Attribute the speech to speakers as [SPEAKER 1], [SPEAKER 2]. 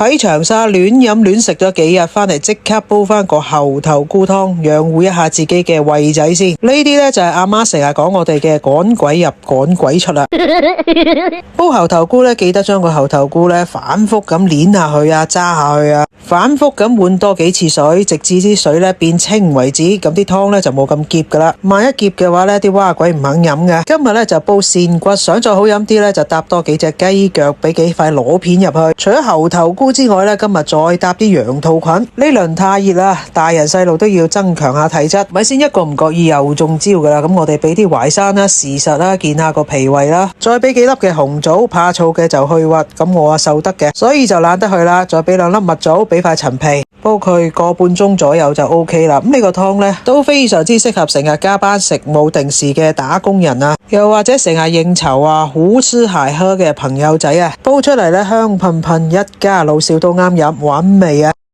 [SPEAKER 1] 喺長沙亂飲亂食咗幾日，翻嚟即刻煲翻個猴頭菇湯，養護一下自己嘅胃仔先。呢啲呢就係阿媽成日講我哋嘅趕鬼入趕鬼出啦。煲猴頭菇呢，記得將個猴頭菇呢反覆咁捻下去啊，揸下去啊，反覆咁換多幾次水，直至啲水呢變清為止，咁啲湯呢就冇咁澀噶啦。萬一澀嘅話呢，啲蛙鬼唔肯飲嘅。今日呢就煲扇骨，想再好飲啲呢，就搭多幾隻雞腳，俾幾塊螺片入去。除咗猴頭菇之外呢，今日再搭啲羊肚菌。呢輪太熱啦，大人細路都要增強下體質。咪先一個唔覺意又中招噶啦，咁我哋俾啲淮山啦、時實啦，健下個脾胃啦，再俾幾粒嘅紅棗，怕燥嘅就去核，咁我受得嘅，所以就懶得去啦。再俾2粒蜜棗，俾塊陳皮，煲佢個半鐘左右就 OK 啦。咁呢個湯呢，都非常之適合成日加班食冇定時嘅打工人啊，又或者成日應酬啊、胡吃海喝嘅朋友仔啊，煲出嚟呢，香噴噴，一家老少都啱飲，揾味啊！